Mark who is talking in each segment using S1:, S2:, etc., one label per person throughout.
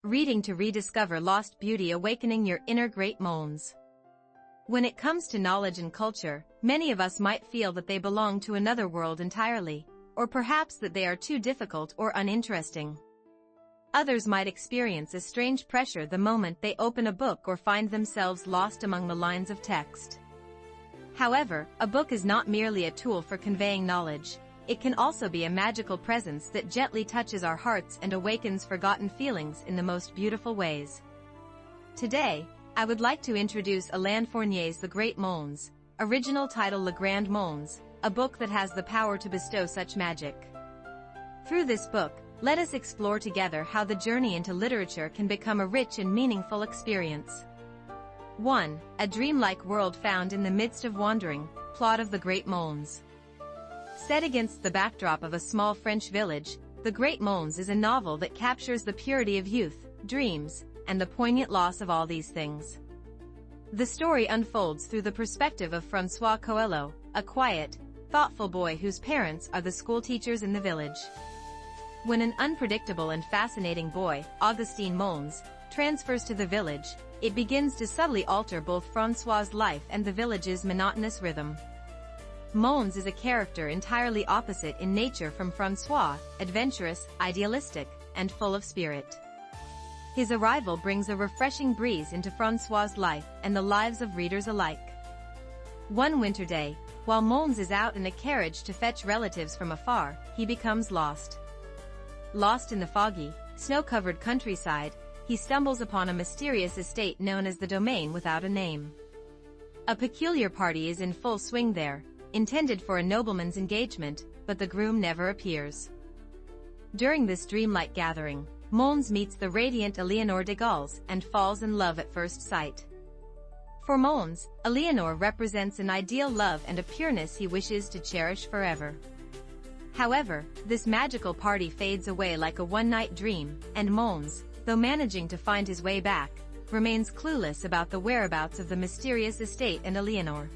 S1: reading to rediscover lost beauty, awakening your inner great Meaulnes. When it comes to knowledge and culture, many of us might feel that they belong to another world entirely, or perhaps that they are too difficult or uninteresting. Others might experience a strange pressure the moment they open a book or find themselves lost among the lines of text. However, a book is not merely a tool for conveying knowledge. It can also be a magical presence that gently touches our hearts and awakens forgotten feelings in the most beautiful ways. Today, I would like to introduce Alain Fournier's The Great Meaulnes, original title Le Grand Meaulnes, a book that has the power to bestow such magic. Through this book, let us explore together how the journey into literature can become a rich and meaningful experience. 1. A dreamlike world found in the midst of wandering. Plot of The Great Meaulnes. Set against the backdrop of a small French village, The Great Meaulnes is a novel that captures the purity of youth, dreams, and the poignant loss of all these things. The story unfolds through the perspective of François Coelho, a quiet, thoughtful boy whose parents are the schoolteachers in the village. When an unpredictable and fascinating boy, Augustin Meaulnes, transfers to the village, it begins to subtly alter both François' life and the village's monotonous rhythm. Meaulnes is a character entirely opposite in nature from François, adventurous, idealistic, and full of spirit. His arrival brings a refreshing breeze into François' life and the lives of readers alike. One winter day, while Meaulnes is out in a carriage to fetch relatives from afar, he becomes lost. Lost in the foggy, snow-covered countryside, he stumbles upon a mysterious estate known as the Domain Without a Name. A peculiar party is in full swing there, intended for a nobleman's engagement, but the groom never appears. During this dreamlike gathering, Meaulnes meets the radiant Eleanor de Gaulle and falls in love at first sight. For Meaulnes, Eleanor represents an ideal love and a pureness he wishes to cherish forever. However, this magical party fades away like a one-night dream, and Meaulnes, though managing to find his way back, remains clueless about the whereabouts of the mysterious estate and Eleanor.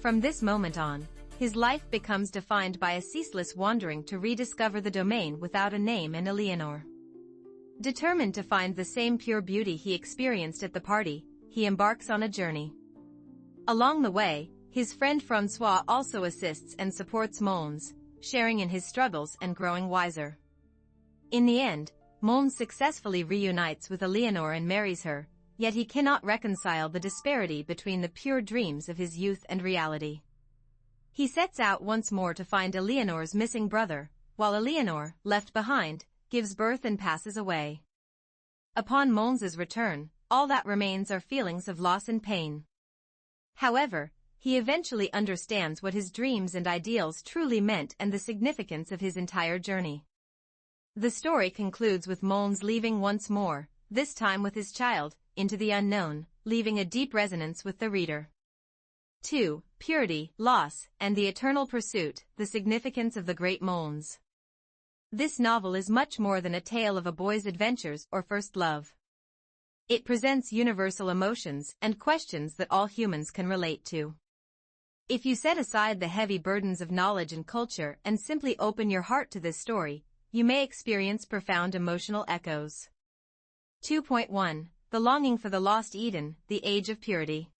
S1: From this moment on, his life becomes defined by a ceaseless wandering to rediscover the Domain Without a Name and Eleanor. Determined to find the same pure beauty he experienced at the party, he embarks on a journey. Along the way, his friend François also assists and supports Meaulnes, sharing in his struggles and growing wiser. In the end, Meaulnes successfully reunites with Eleanor and marries her, yet he cannot reconcile the disparity between the pure dreams of his youth and reality. He sets out once more to find Eleanor's missing brother, while Eleanor, left behind, gives birth and passes away. Upon Meaulnes' return, all that remains are feelings of loss and pain. However, he eventually understands what his dreams and ideals truly meant and the significance of his entire journey. The story concludes with Meaulnes leaving once more, this time with his child, into the unknown, leaving a deep resonance with the reader. 2. Purity, loss, and the eternal pursuit, the significance of The Great Meaulnes. This novel is much more than a tale of a boy's adventures or first love. It presents universal emotions and questions that all humans can relate to. If you set aside the heavy burdens of knowledge and culture and simply open your heart to this story, you may experience profound emotional echoes. 2.1. The Longing for the Lost Eden, the Age of Purity.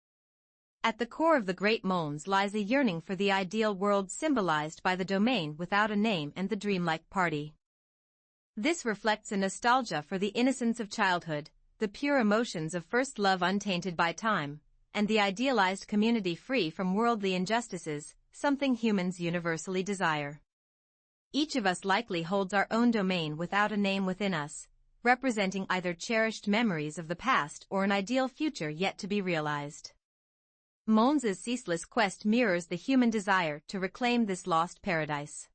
S1: At the core of The Great Meaulnes lies a yearning for the ideal world symbolized by the Domain Without a Name and the dreamlike party. This reflects a nostalgia for the innocence of childhood, the pure emotions of first love untainted by time, and the idealized community free from worldly injustices, something humans universally desire. Each of us likely holds our own domain without a name within us, representing either cherished memories of the past or an ideal future yet to be realized. Meaulnes' ceaseless quest mirrors the human desire to reclaim this lost paradise.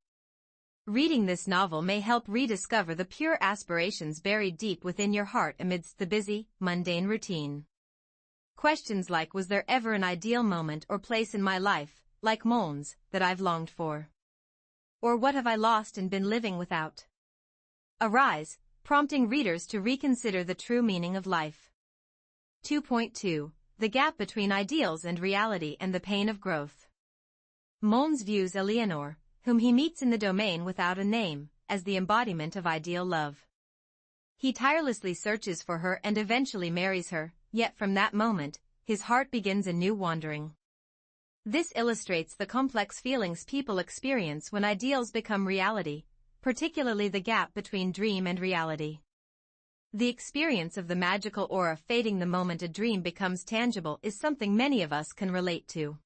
S1: Reading this novel may help rediscover the pure aspirations buried deep within your heart amidst the busy, mundane routine. Questions like, was there ever an ideal moment or place in my life, like Meaulnes, that I've longed for? Or what have I lost and been living without? Arise, prompting readers to reconsider the true meaning of life. 2.2. The Gap Between Ideals and Reality and the Pain of Growth. Meaulnes views Eleanor, whom he meets in the Domain Without a Name, as the embodiment of ideal love. He tirelessly searches for her and eventually marries her, yet from that moment, his heart begins a new wandering. This illustrates the complex feelings people experience when ideals become reality, particularly the gap between dream and reality. The experience of the magical aura fading the moment a dream becomes tangible is something many of us can relate to.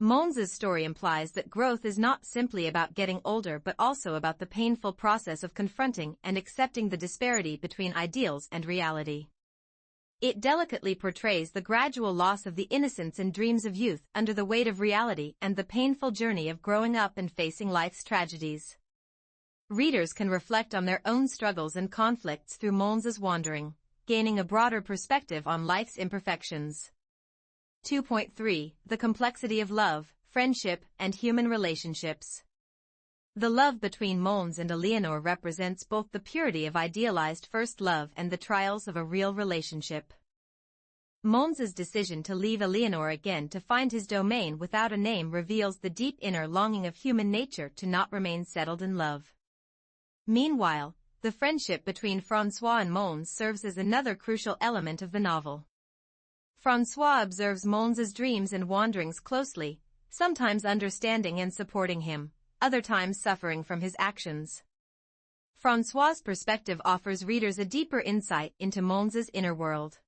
S1: Meaulnes' story implies that growth is not simply about getting older but also about the painful process of confronting and accepting the disparity between ideals and reality. It delicately portrays the gradual loss of the innocence and dreams of youth under the weight of reality and the painful journey of growing up and facing life's tragedies. Readers can reflect on their own struggles and conflicts through Meaulnes' wandering, gaining a broader perspective on life's imperfections. 2.3. The complexity of love, friendship, and human relationships. The love between Meaulnes and Eleanor represents both the purity of idealized first love and the trials of a real relationship. Meaulnes' decision to leave Eleanor again to find his domain without a name reveals the deep inner longing of human nature to not remain settled in love. Meanwhile, the friendship between François and Meaulnes serves as another crucial element of the novel. François observes Meaulnes' dreams and wanderings closely, sometimes understanding and supporting him, other times suffering from his actions. François' perspective offers readers a deeper insight into Meaulnes' inner world.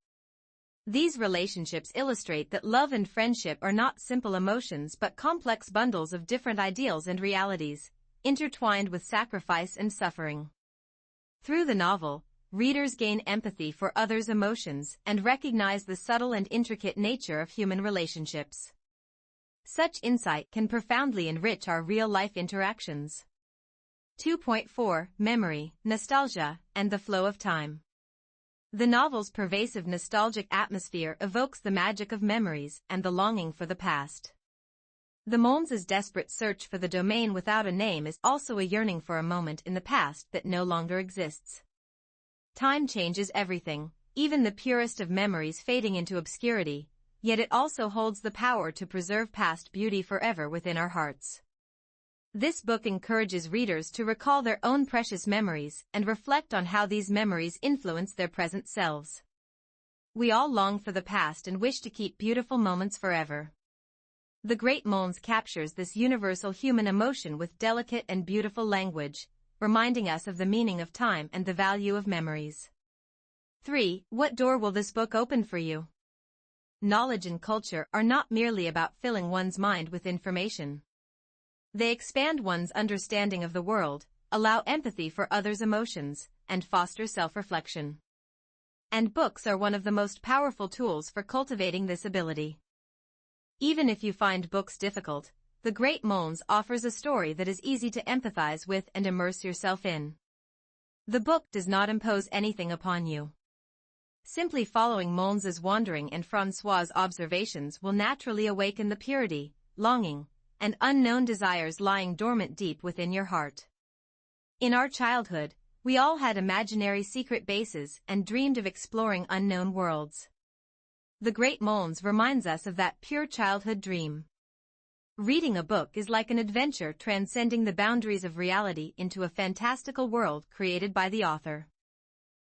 S1: These relationships illustrate that love and friendship are not simple emotions but complex bundles of different ideals and realities, intertwined with sacrifice and suffering. Through the novel, readers gain empathy for others' emotions and recognize the subtle and intricate nature of human relationships. Such insight can profoundly enrich our real-life interactions. 2.4. Memory, nostalgia, and the flow of time. The novel's pervasive nostalgic atmosphere evokes the magic of memories and the longing for the past. The Meaulnes' desperate search for the domain without a name is also a yearning for a moment in the past that no longer exists. Time changes everything, even the purest of memories fading into obscurity, yet it also holds the power to preserve past beauty forever within our hearts. This book encourages readers to recall their own precious memories and reflect on how these memories influence their present selves. We all long for the past and wish to keep beautiful moments forever. The Great Meaulnes captures this universal human emotion with delicate and beautiful language, reminding us of the meaning of time and the value of memories. 3. What door will this book open for you? Knowledge and culture are not merely about filling one's mind with information. They expand one's understanding of the world, allow empathy for others' emotions, and foster self-reflection. And books are one of the most powerful tools for cultivating this ability. Even if you find books difficult, The Great Meaulnes offers a story that is easy to empathize with and immerse yourself in. The book does not impose anything upon you. Simply following Meaulnes' wandering and François' observations will naturally awaken the purity, longing, and unknown desires lying dormant deep within your heart. In our childhood, we all had imaginary secret bases and dreamed of exploring unknown worlds. The Great Meaulnes reminds us of that pure childhood dream. Reading a book is like an adventure transcending the boundaries of reality into a fantastical world created by the author.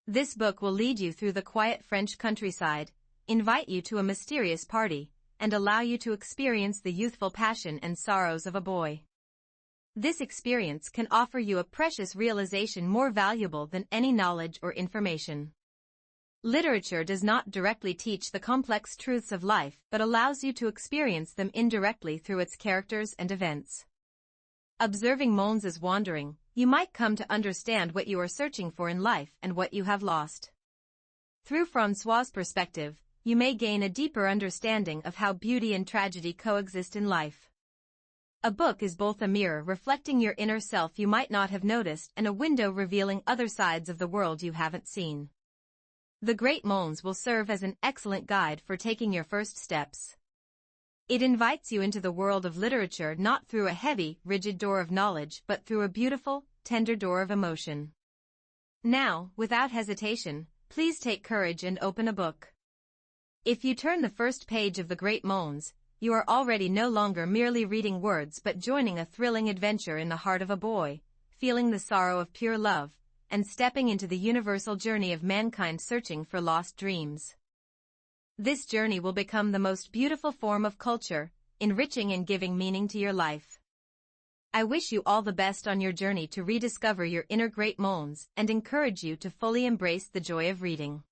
S1: This book will lead you through the quiet French countryside, invite you to a mysterious party, and allow you to experience the youthful passion and sorrows of a boy. This experience can offer you a precious realization more valuable than any knowledge or information. Literature does not directly teach the complex truths of life but allows you to experience them indirectly through its characters and events. Observing Meaulnes' wandering, you might come to understand what you are searching for in life and what you have lost. Through François' perspective, you may gain a deeper understanding of how beauty and tragedy coexist in life. A book is both a mirror reflecting your inner self you might not have noticed and a window revealing other sides of the world you haven't seen. The Great Meaulnes will serve as an excellent guide for taking your first steps. It invites you into the world of literature not through a heavy, rigid door of knowledge but through a beautiful, tender door of emotion. Now, without hesitation, please take courage and open a book. If you turn the first page of The Great Meaulnes, you are already no longer merely reading words but joining a thrilling adventure in the heart of a boy, feeling the sorrow of pure love, and stepping into the universal journey of mankind searching for lost dreams. This journey will become the most beautiful form of culture, enriching and giving meaning to your life. I wish you all the best on your journey to rediscover your inner great Meaulnes and encourage you to fully embrace the joy of reading.